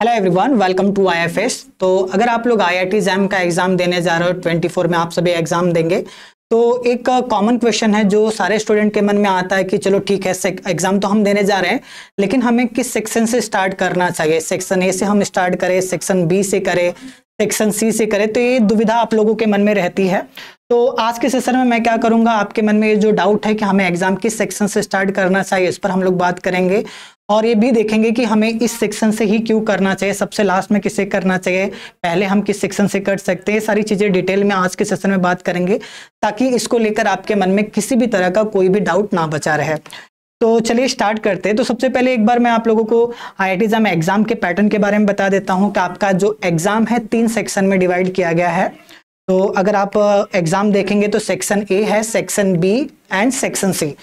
Hello everyone, welcome to IFS. तो अगर आप लोग आईआईटी जैम का एग्जाम देने जा रहे हो 24 में आप सभी एग्जाम देंगे, तो एक कॉमन क्वेश्चन है जो सारे स्टूडेंट के मन में आता है कि चलो ठीक है, एग्जाम तो हम देने जा रहे हैं, लेकिन हमें किस सेक्शन से स्टार्ट करना चाहिए। सेक्शन ए से हम स्टार्ट करें, सेक्शन बी से करें, सेक्शन सी से करें। तो ये दुविधा आप लोगों के मन में रहती है। तो आज के सेशन में मैं क्या करूंगा, आपके मन में ये जो डाउट है कि हमें एग्जाम किस सेक्शन से स्टार्ट करना चाहिए, इस पर हम लोग बात करेंगे और ये भी देखेंगे कि हमें इस सेक्शन से ही क्यों करना चाहिए, सबसे लास्ट में किसे करना चाहिए, पहले हम किस सेक्शन से कर सकते हैं। सारी चीजें डिटेल में आज के सेशन में बात करेंगे ताकि इसको लेकर आपके मन में किसी भी तरह का कोई भी डाउट ना बचा रहे। तो चलिए स्टार्ट करते हैं। तो सबसे पहले एक बार मैं आप लोगों को आईआईटी जैम एग्जाम के पैटर्न के बारे में बता देता हूं कि आपका जो एग्जाम है 3 सेक्शन में डिवाइड किया गया है। तो अगर आप एग्जाम देखेंगे तो सेक्शन ए है, section B and section C.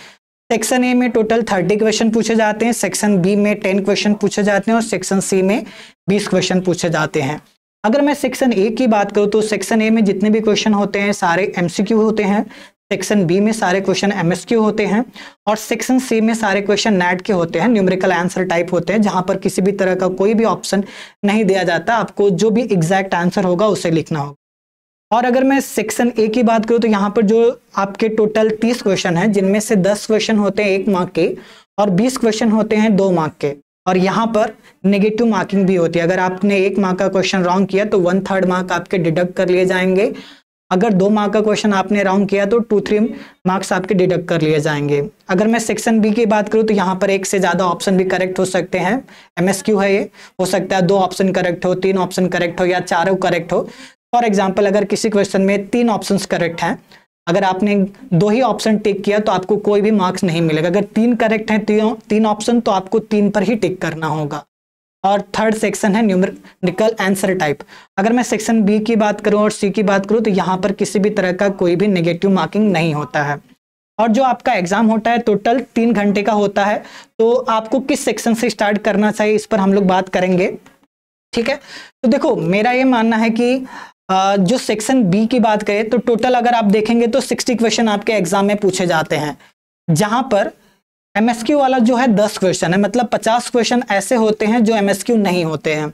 Section A में टोटल 30 क्वेश्चन पूछे जाते हैं, सेक्शन बी में 10 क्वेश्चन पूछे जाते हैं और सेक्शन सी में 20 क्वेश्चन पूछे जाते हैं। अगर मैं सेक्शन ए की बात करूं तो सेक्शन ए में जितने भी क्वेश्चन होते हैं सारे एमसीक्यू होते हैं, सेक्शन बी में सारे क्वेश्चन एमएसक्यू होते हैं और सेक्शन सी में सारे क्वेश्चन नेट के होते हैं, न्यूमेरिकल आंसर टाइप होते हैं, जहां पर किसी भी तरह का कोई भी ऑप्शन नहीं दिया जाता। आपको जो भी एग्जैक्ट आंसर होगा उसे लिखना होगा। और अगर मैं सेक्शन ए की बात करूं तो यहाँ पर जो आपके टोटल 30 क्वेश्चन हैं, जिनमें से 10 क्वेश्चन होते हैं 1 मार्क के और 20 क्वेश्चन होते हैं 2 मार्क के। और यहाँ पर नेगेटिव मार्किंग भी होती है। अगर आपने 1 मार्क का क्वेश्चन रॉन्ग किया तो 1/3 मार्क आपके डिडक्ट कर लिए जाएंगे। अगर 2 मार्क का क्वेश्चन आपने रॉन्ग किया तो 2-3 मार्क्स आपके डिडक्ट कर लिए जाएंगे। अगर मैं सेक्शन बी की बात करूं तो यहाँ पर 1 से ज्यादा ऑप्शन भी करेक्ट हो सकते हैं। एमएसक्यू है, ये हो सकता है 2 ऑप्शन करेक्ट हो, 3 ऑप्शन करेक्ट हो या 4 करेक्ट हो। फॉर एग्जाम्पल, अगर किसी क्वेश्चन में 3 ऑप्शन करेक्ट हैं, अगर आपने 2 ही ऑप्शन टिक किया तो आपको कोई भी मार्क्स नहीं मिलेगा। अगर 3 करेक्ट हैं, 3 ऑप्शन, तो आपको 3 पर ही टिक करना होगा। और थर्ड सेक्शन है न्यूमेरिकल आंसर टाइप। अगर मैं सेक्शन बी की बात करूं और सी की बात करूं तो यहाँ पर किसी भी तरह का कोई भी नेगेटिव मार्किंग नहीं होता है। और जो आपका एग्जाम होता है टोटल 3 घंटे का होता है। तो आपको किस सेक्शन से स्टार्ट करना चाहिए, इस पर हम लोग बात करेंगे, ठीक है। तो देखो, मेरा ये मानना है कि जो सेक्शन बी की बात करें तो टोटल अगर आप देखेंगे तो 60 क्वेश्चन आपके एग्जाम में पूछे जाते हैं, जहां पर एमएसक्यू वाला जो है 10 क्वेश्चन है। मतलब 50 क्वेश्चन ऐसे होते हैं जो एमएसक्यू नहीं होते हैं।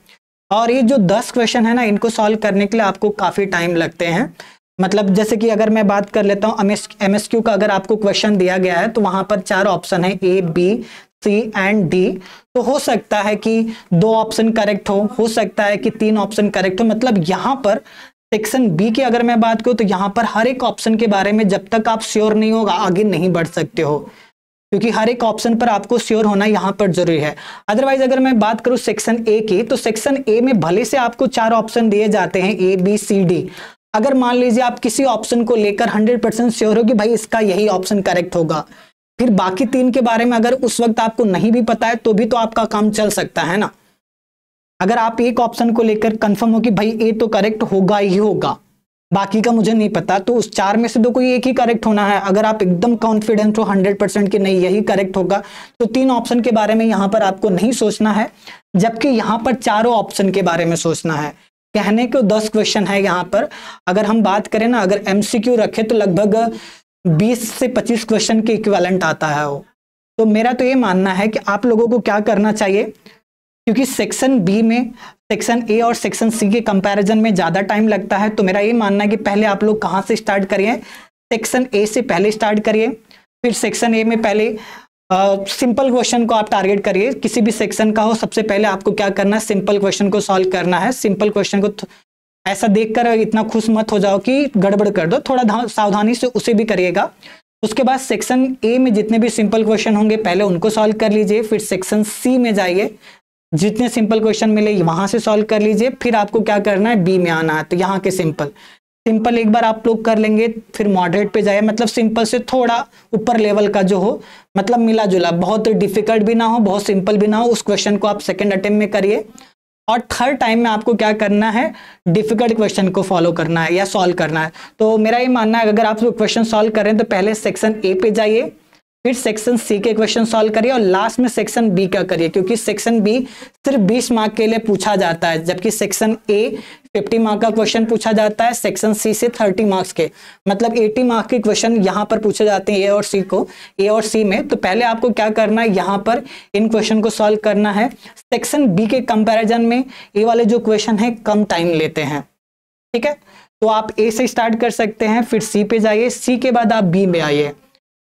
और ये जो 10 क्वेश्चन है ना, इनको सॉल्व करने के लिए आपको काफी टाइम लगते हैं। मतलब जैसे कि अगर मैं बात कर लेता हूँ एमएसक्यू का, अगर आपको क्वेश्चन दिया गया है तो वहां पर 4 ऑप्शन है, ए, बी, सी एंड डी। तो हो सकता है कि 2 ऑप्शन करेक्ट हो सकता है कि 3 ऑप्शन करेक्ट हो। मतलब यहाँ पर सेक्शन बी की अगर मैं बात करूं तो यहाँ पर हर एक ऑप्शन के बारे में जब तक आप श्योर नहीं होगा आगे नहीं बढ़ सकते हो, क्योंकि हर एक ऑप्शन पर आपको श्योर होना यहाँ पर जरूरी है। अदरवाइज अगर मैं बात करूं सेक्शन ए की, तो सेक्शन ए में भले से आपको 4 ऑप्शन दिए जाते हैं, ए, बी, सी, डी। अगर मान लीजिए आप किसी ऑप्शन को लेकर 100% श्योर हो कि भाई इसका यही ऑप्शन करेक्ट होगा, फिर बाकी 3 के बारे में अगर उस वक्त आपको नहीं भी पता है तो भी तो आपका काम चल सकता है ना। अगर आप एक ऑप्शन को लेकर कंफर्म हो कि भाई ए तो करेक्ट होगा ही होगा, बाकी का मुझे नहीं पता, तो उस 4 में से तो कोई एक ही करेक्ट होना है। अगर आप एकदम कॉन्फिडेंट हो 100% कि नहीं यही करेक्ट होगा, तो 3 ऑप्शन के बारे में यहां पर आपको नहीं सोचना है, जबकि यहां पर 4 ऑप्शन के बारे में सोचना है। कहने को 10 क्वेश्चन है यहाँ पर। अगर हम बात करें ना, अगर एमसीक्यू रखे तो लगभग 20 से 25 क्वेश्चन के इक्विवेलेंट आता है वो। तो मेरा तो ये मानना है कि आप लोगों को क्या करना चाहिए, क्योंकि सेक्शन बी में सेक्शन ए और सेक्शन सी के कंपैरिजन में ज्यादा टाइम लगता है, तो मेरा ये मानना है कि पहले आप लोग कहां से स्टार्ट करिए, सेक्शन ए से पहले स्टार्ट करिए। फिर सेक्शन ए में पहले सिंपल क्वेश्चन को आप टारगेट करिए, किसी भी सेक्शन का हो। सबसे पहले आपको क्या करना है, सिंपल क्वेश्चन को सॉल्व करना है। सिंपल क्वेश्चन को ऐसा देखकर इतना खुश मत हो जाओ कि गड़बड़ कर दो, थोड़ा सावधानी से उसे भी करिएगा। उसके बाद सेक्शन ए में जितने भी सिंपल क्वेश्चन होंगे पहले उनको सॉल्व कर लीजिए। फिर सेक्शन सी में जाइए, जितने सिंपल क्वेश्चन मिले वहां से सॉल्व कर लीजिए। फिर आपको क्या करना है, बी में आना है। तो यहाँ के सिंपल एक बार आप लोग कर लेंगे, फिर मॉडरेट पे जाइए। मतलब सिंपल से थोड़ा ऊपर लेवल का जो हो, मतलब मिला जुला, बहुत डिफिकल्ट भी ना हो बहुत सिंपल भी ना हो, उस क्वेश्चन को आप सेकेंड अटेम्प्ट में करिए। और थर्ड टाइम में आपको क्या करना है, डिफिकल्ट क्वेश्चन को फॉलो करना है या सॉल्व करना है। तो मेरा ये मानना है अगर आप क्वेश्चन सॉल्व करें तो पहले सेक्शन ए पे जाइए, फिर सेक्शन सी के क्वेश्चन सॉल्व करिए और लास्ट में सेक्शन बी का करिए, क्योंकि सेक्शन बी सिर्फ 20 मार्क के लिए पूछा जाता है, जबकि सेक्शन ए 50 मार्क का क्वेश्चन पूछा जाता है सेक्शन सी से 30 मार्क्स के, मतलब 80 मार्क के क्वेश्चन यहाँ पर पूछे जाते हैं ए और सी को, ए और सी में। तो पहले आपको क्या करना है, यहाँ पर इन क्वेश्चन को सॉल्व करना है। सेक्शन बी के कंपैरिजन में ए वाले जो क्वेश्चन है कम टाइम लेते हैं, ठीक है। तो आप ए से स्टार्ट कर सकते हैं, फिर सी पे जाइए, सी के बाद आप बी में आइए,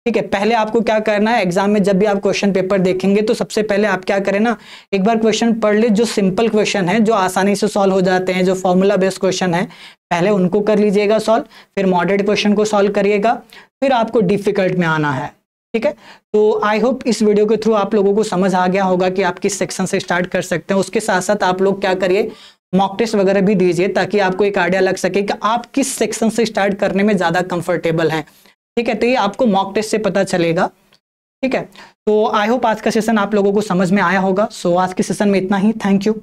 ठीक है। पहले आपको क्या करना है, एग्जाम में जब भी आप क्वेश्चन पेपर देखेंगे तो सबसे पहले आप क्या करें ना, एक बार क्वेश्चन पढ़ ले, जो सिंपल क्वेश्चन है, जो आसानी से सॉल्व हो जाते हैं, जो फॉर्मूला बेस्ड क्वेश्चन है, पहले उनको कर लीजिएगा सॉल्व, फिर मॉडरेट क्वेश्चन को सॉल्व करिएगा, फिर आपको डिफिकल्ट में आना है, ठीक है। तो आई होप इस वीडियो के थ्रू आप लोगों को समझ आ गया होगा कि आप किस सेक्शन से स्टार्ट कर सकते हैं। उसके साथ साथ आप लोग क्या करिए, मॉक टेस्ट वगैरह भी दीजिए, ताकि आपको एक आइडिया लग सके कि आप किस सेक्शन से स्टार्ट करने में ज्यादा कंफर्टेबल हैं, ठीक है। तो ये आपको मॉक टेस्ट से पता चलेगा, ठीक है। तो आई होप आज का सेशन आप लोगों को समझ में आया होगा। सो आज के सेशन में इतना ही, थैंक यू।